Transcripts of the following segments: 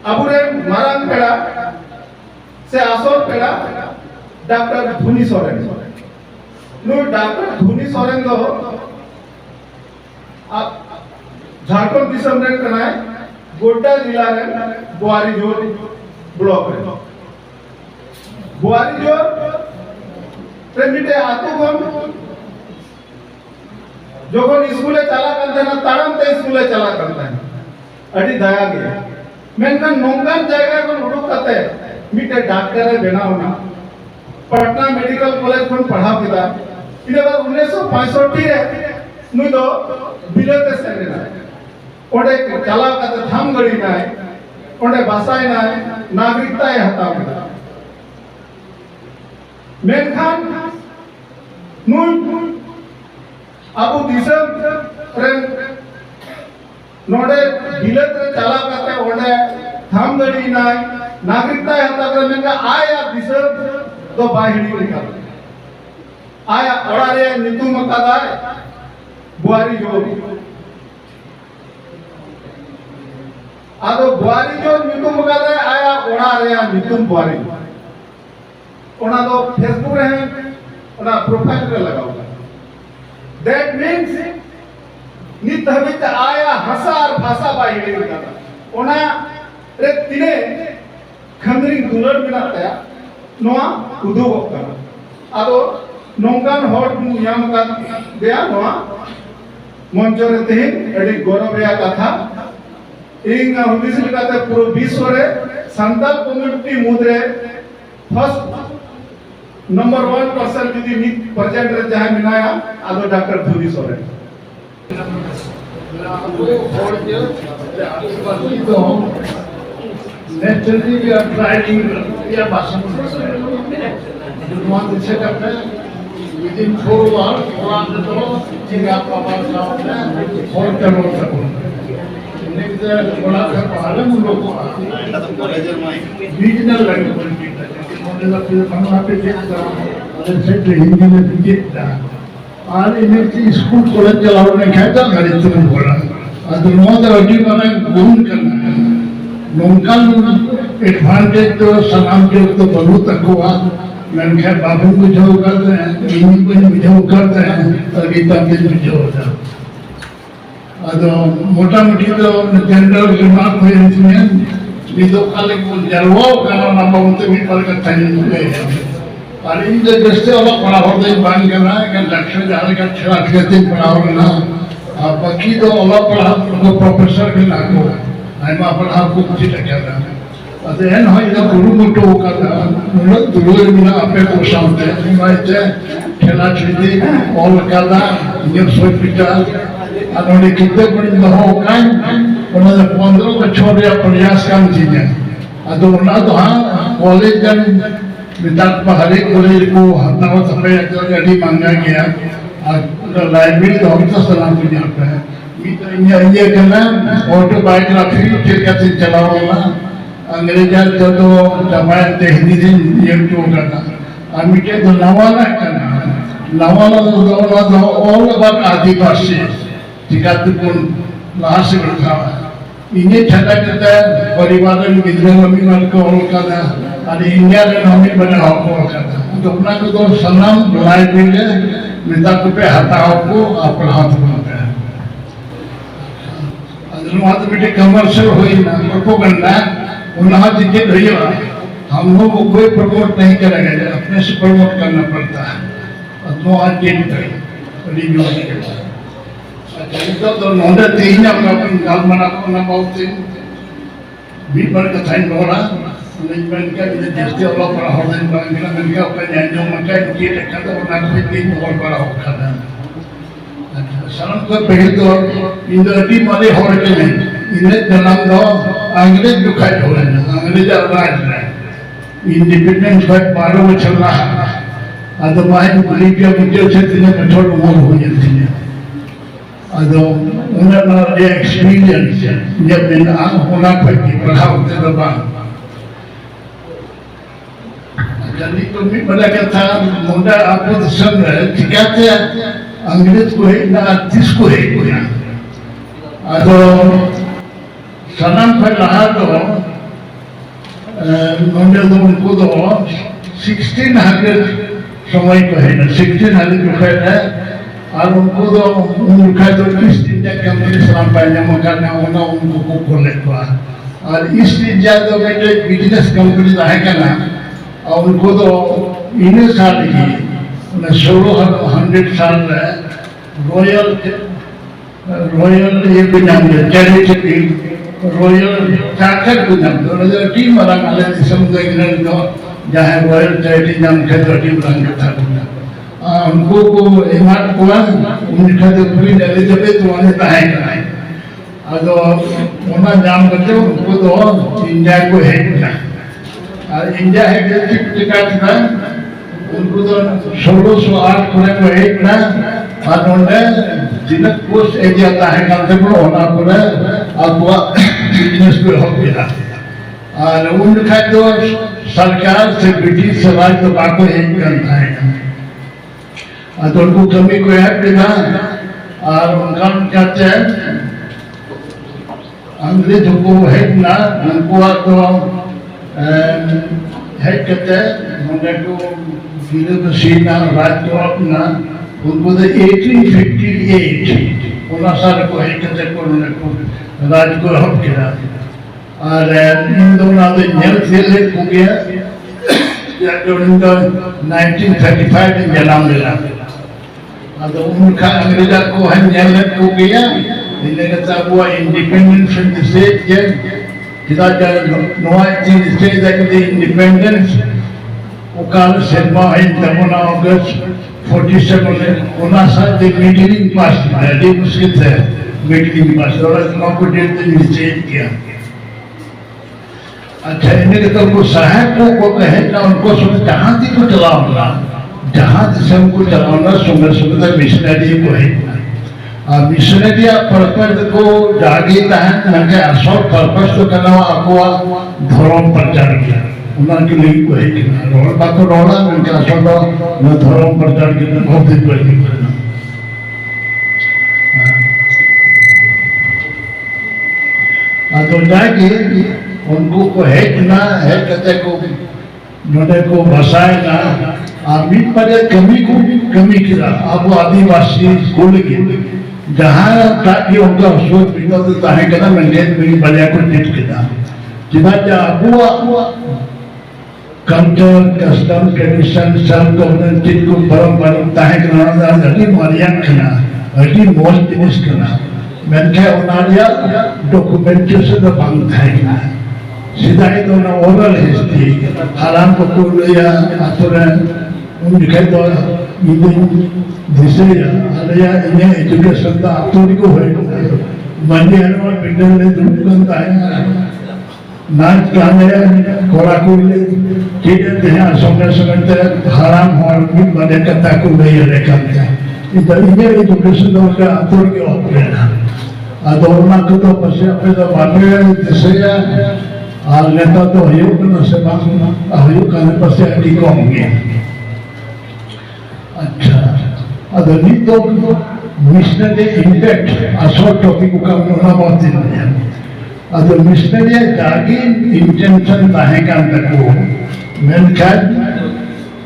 अबुरे मारांग पेड़ा से आसोर पेड़ा डॉक्टर धुनी सोरेन नु डॉक्टर धुनी सोरेन दो झारखंड दिसम रे कनाय गोड्डा जिला रे बुआरीजोर ब्लॉक रे बुआरीजोर रे मिटे आतु गम जोगन स्कूले चला करते ना तारम ते स्कूले चला करते हैं अड़ी दया गया मेनकन नोंगन जगह को उड़ुक करते मिटे डॉक्टर है बनाओ ना पटना मेडिकल कॉलेज में पढ़ा पिता इधर 1965 है नु दो बिलेते सेने ना ओडे चला करते थाम गड़ी ना है ओडे भाषाएं ना है नागरिकता है हता पिता मेनखान नु अबु दिसम रे नोडे बिलेत रे चला करते ओडे थाम गड़ी ना नागरिकता है हता करे मेनका आया दिसम तो बाहिड़ी निकल आया ओडारे नितु मकादाय बुआरी जो आदो बुआरी जो नितु मकादाय आया ओडारे नितु बुआरी ओना तो फेसबुक रे ओना प्रोफाइल रे लगाओ That means नित हमित आया हजार भाषा बाहिड़ी निकल ओना रे तिने खंदरी दुलर मिनाता नोआ उदोग करा आदो नोंगान हॉट नियम का दिया नोआ मंचरे तेहिन एडी गौरवया कथा इंग हुदिस लिकाते पूरा विश्व रे संताल कम्युनिटी मुद्रे फर्स्ट नंबर 1% जुदी नित प्रेजेंट रे जहां मिनाया आदो डॉक्टर धुनी Soren Naturally, we are trying, we are passing. You want to set up within 4 hours, 400 dollars, think up about now, 4 crore. Next, थोड़ा सा पहाड़ में लोगों को regional language मॉडल पे हम पे देखता और सेट हिंदी में भी देखता और इन्हें स्कूल कॉलेज चलाओ ने कहता गरीब तो बोला और नॉर्दर अड्डी वाला गुण करना नोंकल एडवांटेज तो सलाम के तो बहुत तकवा मैंने कहा बाबू को जो करते हैं इन्हीं को जो करते हैं और गीता के जो होता अदो मोटा मोटी तो जनरल रिमार्क हुए इसमें निदो काले को जलवा करना ना बहुत भी पर का टाइम ले और इन जो जैसे अलग पढ़ा होता है बांध करना है कि लक्ष्य जाने का छला कहते पढ़ा होना अब बाकी तो अलग पढ़ा तो प्रोफेसर के लागू I'm a part of the together. At the end, I have to go to the Luna, a paper something, right there, Kelachidi, all Kala, New Hospital, and only keep them in the whole kind. One of the Pondo, the Choria Porias Cantina. I don't know, college and without Pahari, Kuriku, now the Payaki Manga, the library, the office around the ये करना autobiography के कैसे चलाओगा अंग्रेज़ी जो जमात हिंदी से ये तो करना अभी के तो नवाला करना नवाला तो all about आदिवासी जिकातुकुन लास्ट बैठा इन्हें छटा करता है परिवार में विद्रोह में मन को और करना और इंडिया में हमें बना हो करना तो अपना को तो सलाम लाइब्रेरी में मिता को पे हटाओ को अपना हाथ बनाता है अनुवाद में कमर्शियल हुई ना प्रोपेगेंडा उन्हें जितने रही हम लोग को कोई प्रमोट नहीं करेंगे अपने से प्रमोट करना पड़ता है तो आज ये नहीं रिव्यू अच्छा तो नोंडे तीन अपना गाल मना को ना बहुत भी पर का टाइम हो रहा मैनेजमेंट का इधर जैसे वाला पड़ा हो रहा है मैंने कहा अपना जान जो मका ये देखा तो ना कोई तीन और बड़ा हो रहा है सलाम को पहले तो इंद्रजी माले हो रहे हैं इन्हें जनाब दो अंग्रेज दुखाई हो रहे हैं अंग्रेज राज है इंडिपेंडेंस फाइट 12 में चल रहा है अदो माय लीबिया मुझे से तिने पेट्रोल मोर हो जाती है अदो उन्हें ये एक्सपीरियंस जब मैं आ होना पड़ती प्रभाव से दबा जल्दी तो मैं बड़ा क्या था मुंडा आपको सुन रहे ठीक है अंग्रेज को है ना आर्टिस्ट को है कोई अदो सलाम पर रहा तो तो उनको तो 1600 समय को है ना 1600 रुपए है और उनको तो उनका तो ईस्ट इंडिया कंपनी सलाम पाया मकाना होना उनको को खोले हुआ और ईस्ट इंडिया तो बेटे बिजनेस कंपनी रहेगा ना और उनको तो इन्हें साल ही 1600 साल रॉयल ये भी नाम है चैरिटी रॉयल चार्टर को नाम तो टीम वाला वाले समुद्र किनारे तो जहाँ रॉयल चैरिटी नाम के तो टीम रंग था उनको को इमारत को उनका तो पूरी डाले जब तो उन्हें ताहे कराए अगर उन्हें नाम करते उनको तो इंडिया को है ना इंडिया है कि टिकट था उनको तो 1608 को है ना और उन्हें जिन्हें कुछ एरिया ताहे करते को होना पड़े आपको बिजनेस पे हो गया और उनका तो सरकार से ब्रिटिश राज तो बाको एक करता है तो उनको कमी को है बिना और उनका कहते हैं अंग्रेजों को है ना उनको तो है कहते हैं उनको गिरे बसीना राज को अपना उनको तो 1858 साल को है कहते को उनको राज को हक किया और इन दोनों तो जेल से ले हो गया या जो इनको 1935 में जन्म मिला तो उनका अंग्रेजा को है जेल हो गया इन्हें कहता हुआ इंडिपेंडेंस फ्रॉम द स्टेट ये किधर जा नोआ चीज स्टेट दैट द इंडिपेंडेंस उकाल सेमा है तमना अगस्त 47 में उन्हें साथ द मिडिलिंग पास है ये मुश्किल है मिडिलिंग पास और नौ को डेट निश्चित किया अच्छा इन्हें कहता वो सहायक को कहे ना उनको सुन जहाँ थी को चलाऊंगा जहाँ से हमको चलाना सुंदर सुंदर मिशनरी को है मिशनरी पर्पस को जागे है उनके असल पर्पस तो करना आपको धर्म प्रचार किया उनके लिए को है कि रोड बात तो रोड़ा उनके असल तो न धर्म प्रचार किया बहुत दिन पहले करना तो जाके उनको को है कि ना है कहते को नोटे को बसाए ना आमिर पर कमी किया अब वो आदिवासी स्कूल के जहाँ ताकि उनका सोच बिगड़ तो ताहे कहना मैंने मेरी बलिया को टिट किया जितना जा हुआ कल्चर कस्टम ट्रेडिशन सब गवर्नेंस को परंपरा ताहे कहना हटी मारिया कहना हटी मोल जिनिस कहना मैंने उन्हारिया डॉक्यूमेंटेशन तो बंद था सीधा ही तो ना ओरल हिस्ट्री हालां को कोलिया आतुरे उनके तो ये दिसे या इन्हें एजुकेशन का आतुरी को है मंडी हनुमान बिल्डर ने दुकान का है नाच गाने कोरा कोले चीजें हैं सोने सोने हराम और भी बने करता को नहीं रखा है इधर ये एजुकेशन तो का आतुरी के ऑपरेट है आदोरना को तो पसे अपने तो बाटे दिसे या और नेता तो हयोग न से बांगना हयोग करने पर से अधिक होंगे अच्छा अदनी तो मिशनरी इम्पैक्ट असो टॉपिक को काम होना बहुत दिन है अदो मिशनरी जागी इंटेंशन ताहे का अंतर को मेनखान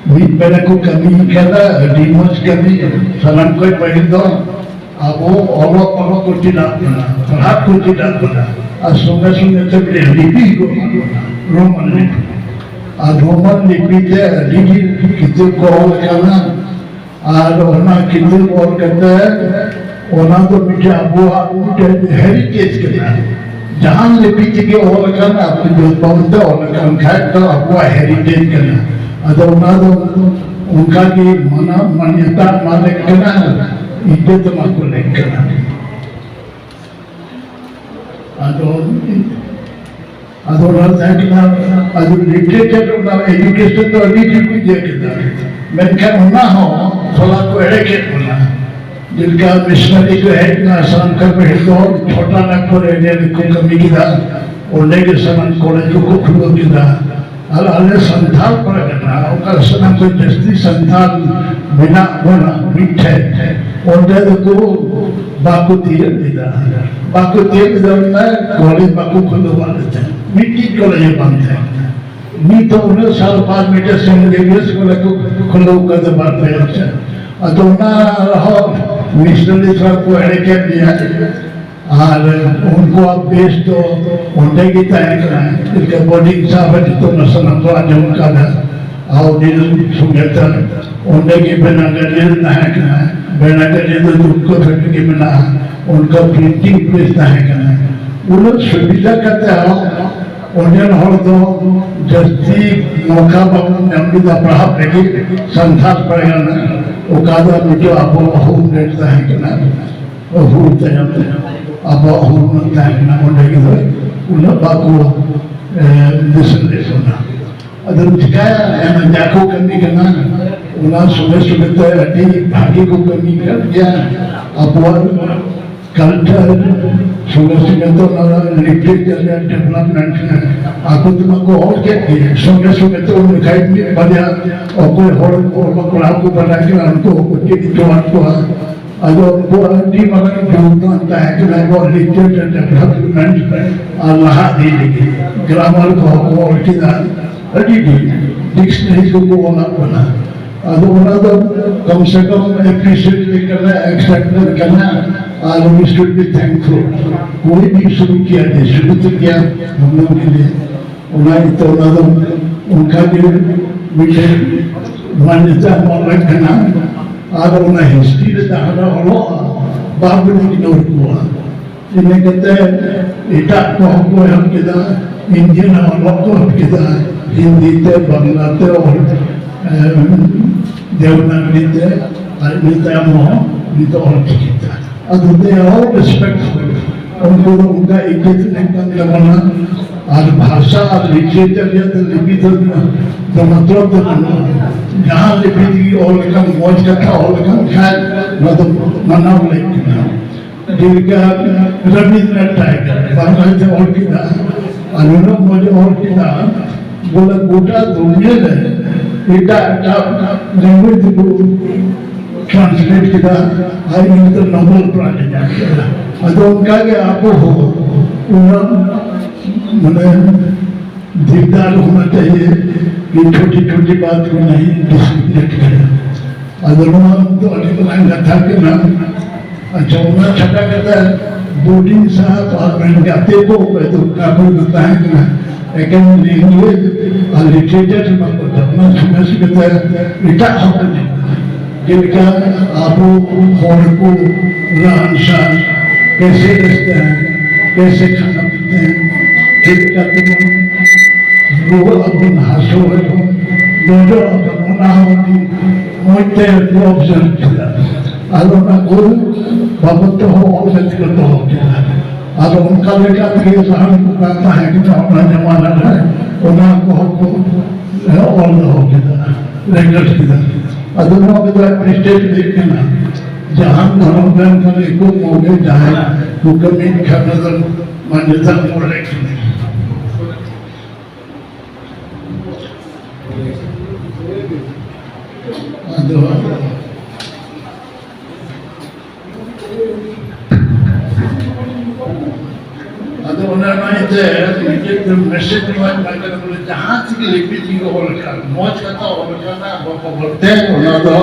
भी पहले को कमी कहता डिमोस कमी सलाम कोई पहले तो अब वो औरों को चिढ़ा बना रात को चिढ़ा बना सुंदर सुंदर तक लिपि को रोमन लिपि के लिपि कितने को और करना और ओना कितने और करता है ओना तो मुझे अब वो हेरिटेज करना जहाँ लिपि के और करना अपने जो बहुत और करना खाए तो अब वो हेरिटेज करना अदर ओना तो उनका की मान्यता मालिक करना इज्जत माको लेकर करना अदोरल जाकिना अदु लिटरेचर ना एजुकेशन तो अभी भी कुछ देखता मैं क्या होना हो थोड़ा को एड़े के बोला जिनका मिशनरी जो है ना आसान कर बैठ तो छोटा ना को एरिया को कमी किया और लेके समान कॉलेज को खुलो किया और अलग संथाल पर करना उनका समान कोई जस्ती संथाल बिना बोला मिठे और जब को बाकु तीर दिया बाकु तीर दिया कॉलेज बाकु खुलो वाले थे मिट्टी कॉलेज बंद है మీతో ఉన్న సార్ 5 meters వేసుకులకు खुलो कद बात है तो ना रहो मिशनरी को अड़के दिया और उनको आप बेच दो उनके की तय करें इसके बॉडी साहब तो नसन तो आज उनका ना आओ दिन सुनता उनके की बिना गरीब ना है क्या बिना गरीब तो उनको फैक्ट्री के बिना उनका प्रिंटिंग प्रेस ना है क्या वो लोग सुविधा करते हैं उन्हें हर दो जस्ती मौका बाबू नम्बिता प्रभाव लेके संसार पड़ेगा ना वो कादा मुझे आप अहूम लेता है कि ना अहूम तैयार आप अहूम लगता है कि ना उन्हें किधर उन्हें बाकू दिसन दे सुना अदर चिकाया है ना जाको करने का ना उन्हें सुबह तो अटी भागी को करनी कर दिया आप वो कल्चर सुबह तो ना लिटरेचर या डेवलपमेंट है आपको तुमको और क्या सुबह तो उनका इतनी बढ़िया और कोई और आपको बता के उनको कुछ जो आपको अगर उनको टी मगर जोड़ता है कि मैं वो लिटरेचर डेवलपमेंट अल्लाह दी लेगी ग्रामर को और किधर अड़ी दी डिक्शनरी को बोलना पड़ा ಅದು ಒಂದು कम से कम एप्रिशिएट करना एक्सेप्ट करना और वी शुड बी थैंकफुल कोई भी शुरू किया है शुरू तो किया हम लोग के लिए उन्हें तो उनका भी मुझे मान्यता मौलिक करना और उन्हें हिस्ट्री दाखला हो बाबू ने इग्नोर किया इन्हें कहते हैं इटा को हमको हम किधर इंडियन और लोग को हम किधर हिंदी ते बांग्ला ते और देवनागरी ते अनिता मोह नितो और चिकित्सा अब they are all respectful उनको उनका इज्जत नहीं करना और भाषा और लिटरेचर या तो लिपि तो मतलब तो जहाँ लिपि की और कम मौज का था और कम शायद न तो मना लेकिन जिनका रविंद्रनाथ टैगोर बांग्लादेश से और किया अनुरूप मुझे और किया बोला गोटा दुनिया में इटा लैंग्वेज को ट्रांसलेट किया आई तो नोबेल प्राइज जाएगा अतो उनका के आपको हो उन्हें मने दिलदार होना चाहिए कि छोटी छोटी बात को नहीं डिस्क्रिमिनेट करें अदरवाइज तो अनेक लाइन कथा के नाम अच्छा उन्हें छटा करता है बोर्डिंग साहब और मैंने कहते को तो काबू करता है कि ना लेकिन लैंग्वेज और लिटरेचर में अपना समझ सकता है इटा होता जिनका आपको और को रहन सहन कैसे रहते हैं कैसे खाना पीते हैं जिनका तुम लोग अपन हासो है जो अपन होना होती मोटे ऑब्जर्व किया आलोना गुरु बाबत तो हो और व्यक्तिगत हो गया और उनका बेटा भी सहन करता है कि अपना जमाना है उन्हें को और हो गया रेगुलर किया अदुना के द्वारा प्रेस्टेज देखना जहां धर्म ग्रंथ का एको मोगे जाए हुक्म इन खनदर मान्यता मोड़ेक अदुआ अदुना नहीं थे ये तो मैसेज में मतलब जहां से लिपि जी को और का मौज करता और करना बोलते हैं ना तो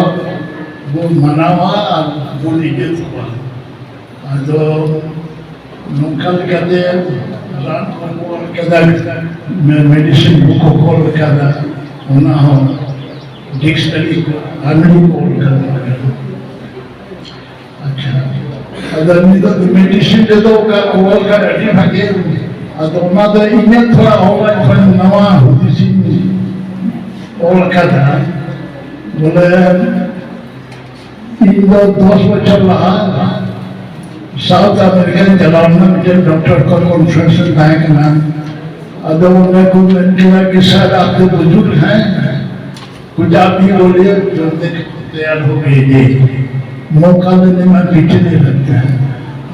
वो मनावा और वो निगेट हुआ तो नौकल कहते हैं रान को कदा मेडिसिन बुक को कॉल कदा होना हो डिक्शनरी को आर्मी को करना अच्छा अगर नहीं तो मेडिसिन दे दो का ओवल का रेडी भागे तो ना तो इन्हें थोड़ा होगा फिर नवा होती सी और कदा बोले इन 10 बच्चों रहा साउथ अमेरिकन डेवलपमेंट के डॉक्टर का कॉन्फ्रेंस है का नाम अगर उन्हें को इंडिया के साथ आपके बुजुर्ग हैं कुछ आप भी बोलिए जो तैयार हो गए ये मौका देने में पीछे नहीं लगते हैं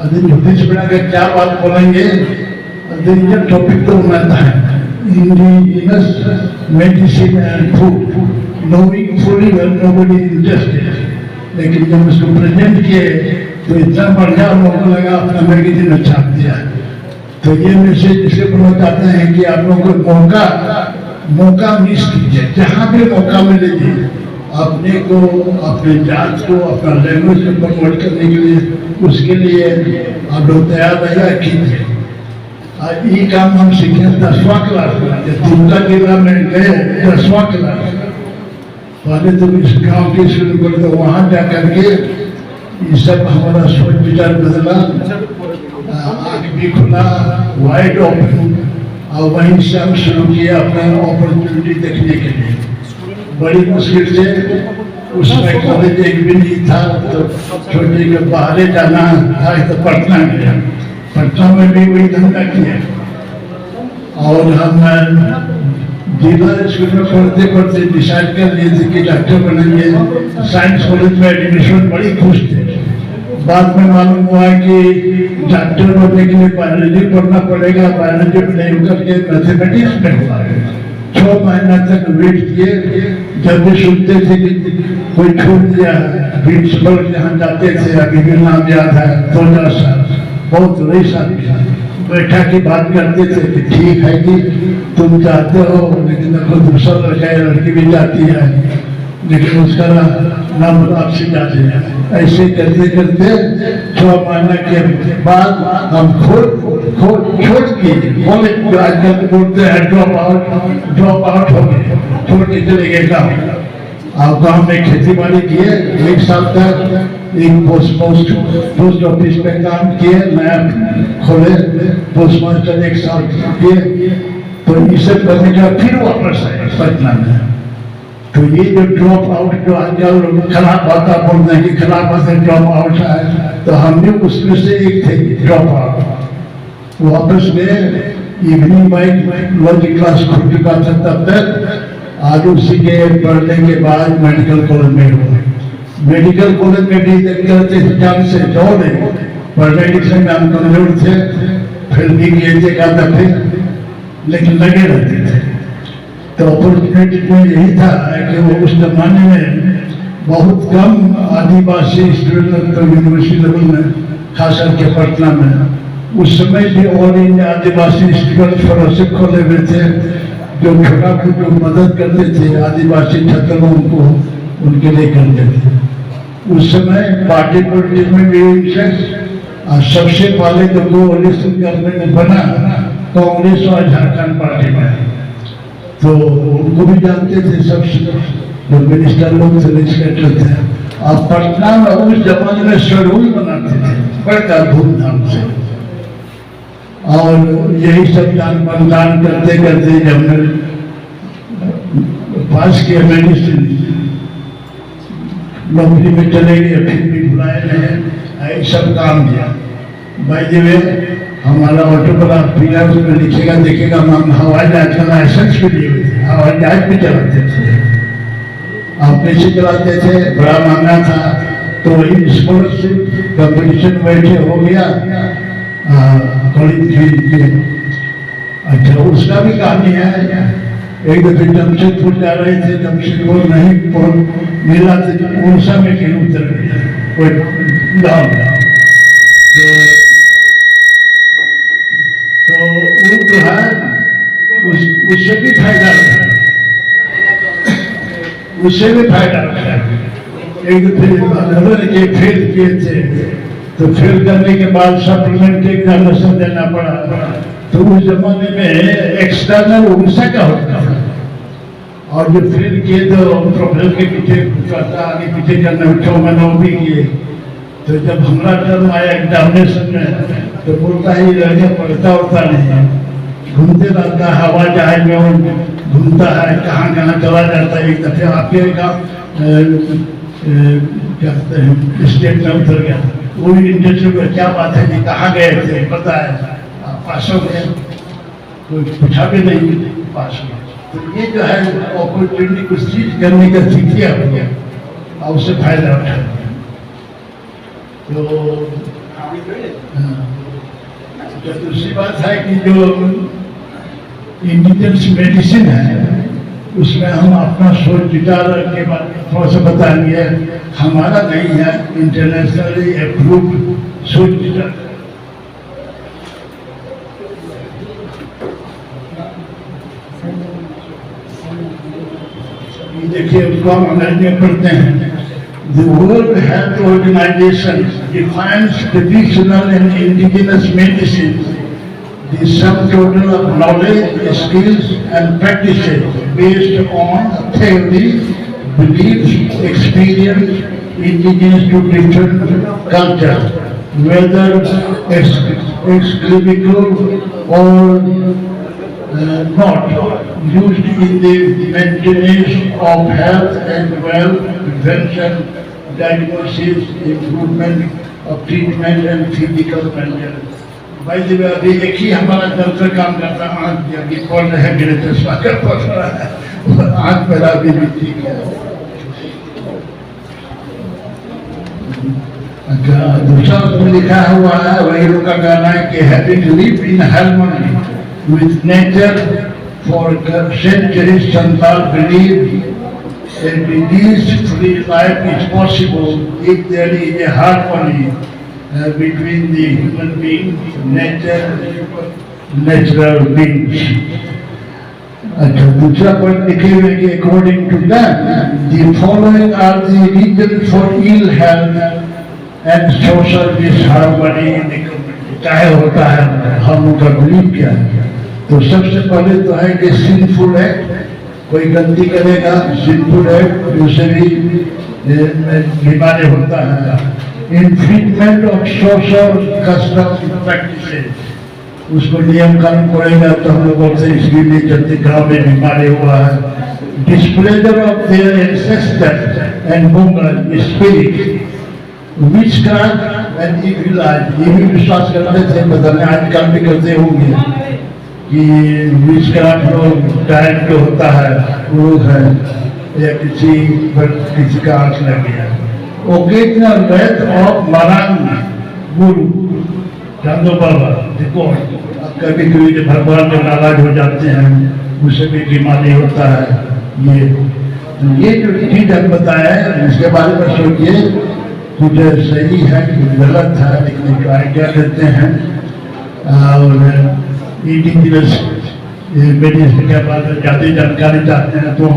अभी ज्योतिष बना के क्या बात बोलेंगे अभी ये टॉपिक तो उन्नता है indigenous medicine and food knowing fully well nobody is interested लेकिन जब उसको प्रेजेंट किए तो इतना बढ़िया मौका लगा अपना मैगजीन में छाप दिया तो ये मैसेज इसके प्रमोट आते हैं कि आप लोगों को मौका मौका मिस कीजिए, जहाँ भी मौका मिले जी अपने को, अपने जात को, अपना लैंग्वेज को प्रमोट करने के लिए, उसके लिए आप लोग तैयार रहिए, कीजिए। आज ये काम हम सीखे 10वां क्लास में, दुमका जिला में गए 10वां क्लास, पहले तो इस गाँव के शुरू कर दो, वहाँ जा करके ये सब हमारा सोच विचार बदला, आँख भी खुला, वाइड ओपन, और वहीं से हम शुरू किया अपना अपॉर्चुनिटी देखने के लिए। बड़ी मुश्किल से उसमें कॉलेज एक भी नहीं था, तो छोटे के बाहर जाना था तो पटना गया, पटना में भी वही धंधा किया। और हम जिला स्कूल में पढ़ते पढ़ते डिसाइड कर लिए थे कि डॉक्टर बनेंगे, साइंस कॉलेज में एडमिशन, बड़ी खुश थे। बाद में मालूम हुआ कि डॉक्टर बनने के लिए बायोलॉजी पढ़ना पड़ेगा, बायोलॉजी में नहीं करके मैथमेटिक्स में हुआ। 6 महीना तक वेट किए, जब भी सुनते थे कि कोई छूट दिया, प्रिंसिपल के यहाँ जाते थे, अभी भी नाम याद है, 2000 साल, बहुत रईस आदमी बैठा के बात करते थे कि ठीक है कि तुम चाहते हो, लेकिन देखो दूसरा लड़का या लड़की भी जाती है, लेकिन उसका नाम आपसे जाते हैं। ऐसे करते करते 6 महीने के बाद हम छोड़ के कॉलेज, आजकल बोलते हैं ड्रॉप आउट हो गए, छोड़ के चले गए गाँव। और गाँव में खेती बाड़ी किए, 1 साल तक एक पोस्ट ऑफिस में काम किए, नया खोले पोस्ट मास्टर 1 साल किए। तो इसे करने के बाद फिर वापस आए पटना में। तो ये जो ड्रॉप आउट जो आजकल खराब बात बोलते हैं कि खराब बात है ड्रॉप आउट है, तो हम भी उसमें से एक थे ड्रॉप आउट। वापस में इवनिंग लॉजिक क्लास खुल चुका था तब तक। आज उसी के पढ़ने के बाद मेडिकल कॉलेज में हुआ। मेडिकल कॉलेज में भी देखते थे जान से दौड़े, पढ़ने लिखने में हम कमजोर थे, फिर भी किए थे का दफे, लेकिन लगे रहते थे। तो अपॉर्चुनिटी में यही था कि वो उस जमाने में बहुत कम आदिवासी स्टूडेंट तो यूनिवर्सिटी लेवल में, खास करके पटना में उस समय भी ऑल इंडिया आदिवासी स्टूडेंट फेलोशिप खोले हुए थे, जो छोटा जो मदद करते थे आदिवासी छात्रों को, उनके लिए करते थे। उस समय पार्टी पॉलिटिक्स में भी इंटरेस्ट, और सबसे पहले तो कोalition गवर्नमेंट बना कांग्रेस और झारखंड पार्टी में, तो उनको भी जानते थे सब जो मिनिस्टर लोग थे, लेजिस्लेटर थे। और पटना में उस जमाने में शेड्यूल बनाते थे बड़ा धूमधाम से, और यही सब मतदान करते करते जब मैं पास किया, मेडिसिन नौकरी में चले गए, फिर भी बुलाए नहीं, सब काम किया। भाई जी वे हमारा ऑटोग्राफ पिला, उसमें लिखेगा देखेगा हम हवाई जहाज का लाइसेंस भी लिए हुए थे, हवाई जहाज भी चलाते थे, आप कैसे चलाते थे, बड़ा महंगा था। तो वही स्कॉलरशिप कंपटीशन बैठे हो गया कॉलेज के। अच्छा, उसका भी कहानी है। एक दफे जमशेदपुर जा रहे थे, जमशेदपुर नहीं मिला तो उड़ीसा में कहीं उतर गया कोई गाँव का। तो वो जो है उससे भी फायदा रखा, उससे भी फायदा रखा। एक दफे के फेल किए थे, तो फेल करने के बाद सप्लीमेंट्री एग्जामिनेशन देना पड़ा। तो उस जमाने में एक्सटर्नल उड़ीसा का होता था, और जो फेल किए तो प्रोफेसर के पीछे करता, आगे पीछे करना, 6 महीने भी किए। तो जब हमारा टर्म आया एग्जामिनेशन में, तो बोलता है ये लड़का पढ़ता उड़ता नहीं है, घूमते रहता है, हवा जहाज में घूमता है, कहाँ कहाँ चला जाता है। एक दफे आपके क्या कहते हैं स्टेट में उतर गया, वो भी इंटरव्यू में क्या बात है कि कहाँ गए थे, पता है पास हो गए, कोई पूछा भी नहीं, पास हो। तो ये जो है अपॉर्चुनिटी कुछ चीज करने का सीखिए और उससे फायदा उठा। तो दूसरी बात है कि जो इंडिजिनस मेडिसिन है, उसमें हम अपना सोच विचार के बारे में थोड़ा सा बताएंगे। हमारा नहीं है, इंटरनेशनली अप्रूव्ड सोच विचार। ये देखिए उसको हम अंग्रेजी में पढ़ते हैं। The World Health Organization defines traditional and indigenous medicine, the sum total of knowledge, skills and practices based on theory, beliefs, experience, indigenous to different cultures, whether exclusive or not, used in the maintenance of health and wealth, prevention, diagnosis, improvement of treatment and physical maintenance. भाई जी अभी एक ही हमारा doctor काम करता है, आँख अभी पढ़ रहे हैं, मेरे चश्मा कर पढ़ रहा है, आँख मेरा अभी भी ठीक है। दूसरा उसमें लिखा हुआ है, वही लोग का कहना है कि having lived in harmony with nature for centuries, Santal believe a disease-free life is possible if there is a harmony between the human being, nature, and natural beings. अच्छा, दूसरा पॉइंट लिखे हुए कि according to them, the following are the reasons for ill health and social disharmony in the community. चाहे होता है, हम उनका बिलीव क्या है? तो सबसे पहले तो है कि सिंफुल एक्ट, कोई गलती करेगा सिंफुल एक्ट उससे भी बीमारी होता है। Infringement of social custom practices, उसको नियम कानून पड़ेगा तो हम लोग बोलते हैं इसलिए नहीं चलते, गाँव में बीमारी हुआ है। Displeasure of their ancestors and Mangal spirit, witchcraft and evil eyes, ये भी विश्वास करते थे, बदलने आजकल भी करते होंगे कि विचक्राफ्ट लोग डायरेक्ट जो होता है वो है या किसी का आंख लग गया। ओकेजनल डेथ ऑफ मरांग गुरु चांदो बाबा, देखो अब कभी कभी जो भगवान जो नाराज हो जाते हैं उससे भी बीमारी होता है। ये जो चीज हम बताया है इसके बारे में सोचिए, कुछ सही है कुछ गलत है, लेकिन जो आइडिया देते हैं और इंडिजिनस मेडिसिन के बारे में ज़्यादा जानकारी चाहते हैं तो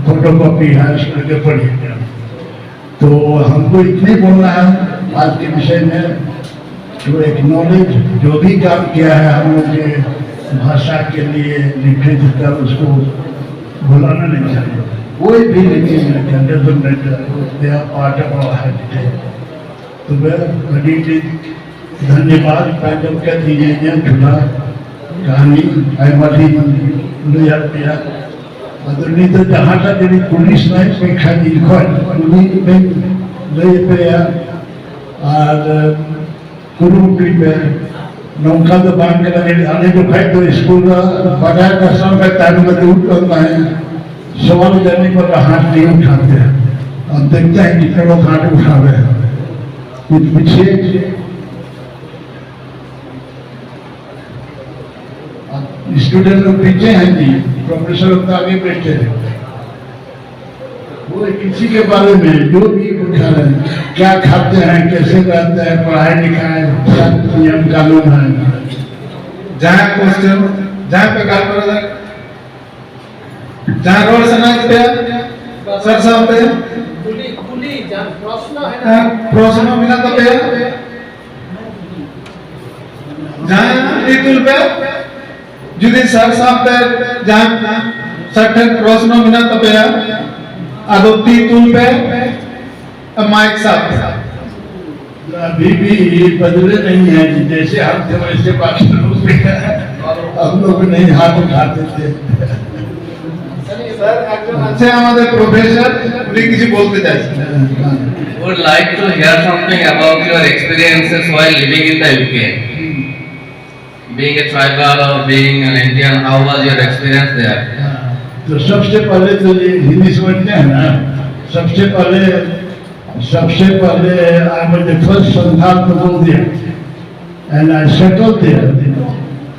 फोटो कॉपी है उसके पढ़िए। तो हमको इतने बोलना है आज के विषय में, जो एक नॉलेज जो भी काम किया है हम लोग के भाषा के लिए लिटरेचर का, उसको भुलाना नहीं चाहिए। कोई भी तो वह धन्यवाद पैदल कर दीजिए झूला कहानी आईमाली लिया अदरनी तो जहाँ तक यदि पुलिस नहीं पेखा दिखोन पुलिस में ले पे और कुरुपी पे नौका तो बांध के लगे आने जो भाई तो स्कूल का बड़ा का समय टाइम में उठ करता है, सवाल करने पर हाथ नहीं उठाते हैं, अब देखते हैं कितने लोग हाथ उठा रहे हैं। कुछ पीछे स्टूडेंट लोग पीछे हैं जी, प्रोफेसर लोग आगे बैठे हैं, वो किसी के बारे में जो भी पूछा रहे हैं, क्या खाते हैं, कैसे रहते हैं, पढ़ाई लिखाई क्या नियम कानून है। जहाँ क्वेश्चन जहाँ पे काम कर रहा है, जहाँ रोड से ना पे सर साहब पे कुली जहाँ प्रश्न बिना तो पे जहाँ टिकल पे जुदी सर साहब पे जहाँ सट्टे प्रश्न बिना तो पे आदोती तुल पे माइक साहब अभी भी बदले नहीं है, जैसे हम थे वैसे बाकी लोग भी हम लोग नहीं हाथ उठाते थे। सर अच्छे हमारे प्रोफेसर उन्हें किसी बोलते जाए। Would like to hear something about your experiences while living in the UK. Being a tribal or being an Indian, how was your experience there? तो सबसे पहले तो ये हिंदी समझते हैं ना, सबसे पहले I was the first Santhal to go there and I settled there।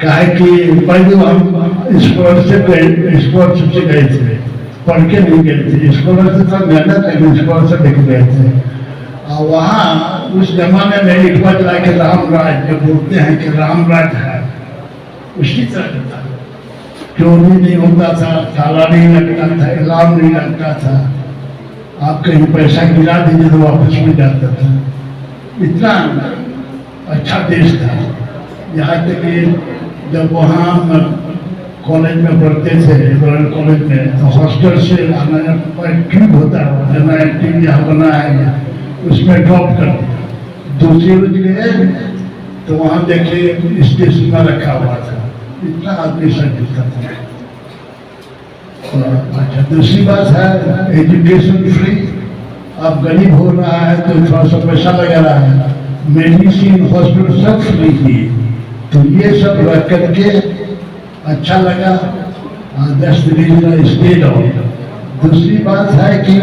कहा कि पहले हम स्कॉलरशिप से गए थे, पढ़ के नहीं गए थे, स्कॉलरशिप का मेहनत लेकिन स्कॉलरशिप लेके गए थे। और वहाँ उस जमाने में एक बात लाके रामराज जो बोलते हैं कि रामराज है, उसी तरह का था। चोरी नहीं होता था, ताला नहीं लगता था, अलार्म नहीं लगता था। आप कहीं पैसा गिरा दीजिए तो वापस मिल जाता था। इतना अच्छा देश था। यहाँ तक कि जब वहाँ हम कॉलेज में पढ़ते थे, रॉयल कॉलेज में, तो हॉस्टल से आना ट्यूब होता है, नया ट्यूब यहाँ बना है, उसमें ड्रॉप कर दिया। दूसरे रोज गए तो वहाँ देखे स्टेशन में रखा हुआ था। इतना आदमी संख्या था। अच्छा, दूसरी बात है एजुकेशन फ्री। अब गरीब हो रहा है तो थोड़ा सा पैसा लगा रहा है, मेडिसिन हॉस्पिटल सब फ्री थी। तो ये सब रख करके अच्छा लगा। 10 दिन स्टे रहो। दूसरी बात है कि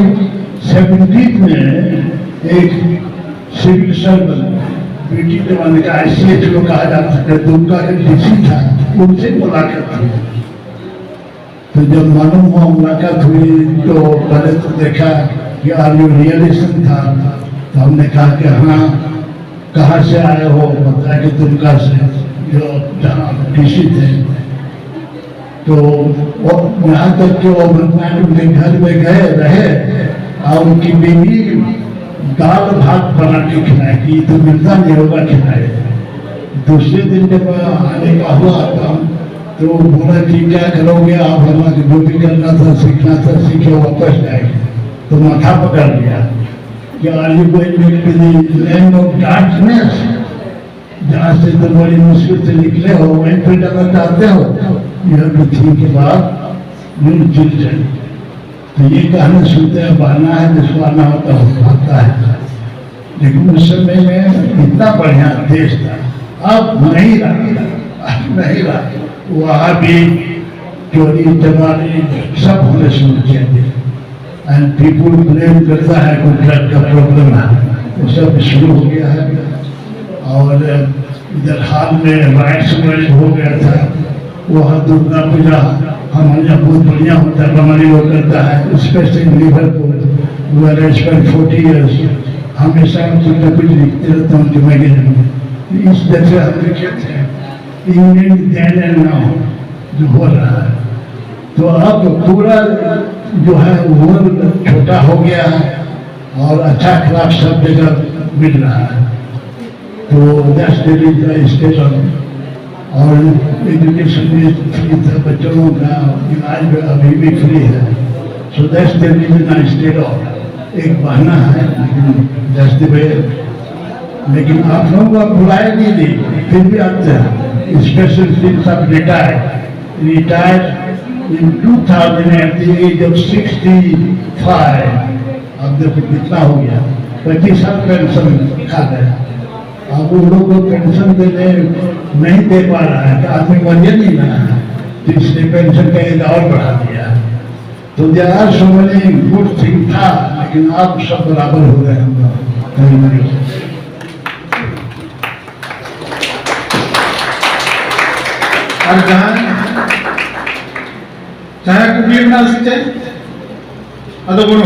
70 में एक सिविल सर्जन बेटी जमाने का ICH को कहा जाता है, दुमका के डीसी था, उनसे मुलाकात हुई। तो जब मालूम हुआ मुलाकात हुई तो पहले तो देखा कि आर्मी रियलिस्म था। तो हमने कहा कि हाँ, कहाँ से आए हो? बताया कि दुमका से, जो जहाँ डीसी थे। तो यहाँ तक कि वो उनके घर में गए रहे और उनकी बीवी दाल भात बना के खिलाए कि तो मिलता नहीं होगा खिलाए। दूसरे दिन जब आने का हुआ तो बोला कि क्या करोगे आप? हमारे जो भी करना था, सीखना था, सीखे, वापस जाएंगे। तो माथा पकड़ लिया कि are you going to the land of darkness, जहाँ से तो बड़ी मुश्किल से निकले हो, वहीं पर जाना चाहते हो? यह भी थी के बाद चिल्ड्रन। तो ये कहानी सुनते हैं, बहाना है, जिसको आना होता है। लेकिन उस समय में इतना बढ़िया देश था। अब नहीं रहा। वहाँ भी चोरी चमारी सब होने शुरू किया गया। एंड पीपुल ब्लेम करता है कोई ड्रग का प्रॉब्लम है, वो सब शुरू हो गया है। और इधर हाल में राइट्स हो गया था। वहाँ दुर्गा पूजा हमारे यहाँ बहुत बढ़िया होता है, बंगाली लोग करता है, specially Liverpool. Where spend 40 years। हमेशा कुछ न कुछ लिखते रहता हूँ कि मैं इस दफे हम लिखे थे इंग्लैंड देन एंड नाउ जो हो रहा है। तो अब पूरा जो है वर्ल्ड छोटा हो गया है और अच्छा खराब सब जगह मिल रहा है। तो दैट्स स्टेशन। और एजुकेशन भी फ्री था, बच्चों का इलाज अभी भी फ्री है। So that's the reason I stayed off. एक बहाना है, लेकिन दैट्स द वे। लेकिन आप लोगों को बुलाए नहीं दी, फिर भी आते हैं। Special since of retired in 2000 at the age of 65। अब देखो कितना हो गया, 25 साल पेंशन खा गया। अब उन लोगों को पेंशन देने नहीं दे पा रहा है, आदमी मरिए नहीं रहा है, तो इसलिए पेंशन का एज और बढ़ा दिया। तो there are so many good thing था, लेकिन आप सब बराबर हो गए हम लोग। और चाहे कुछ भी बना सकते हैं। अतो गुण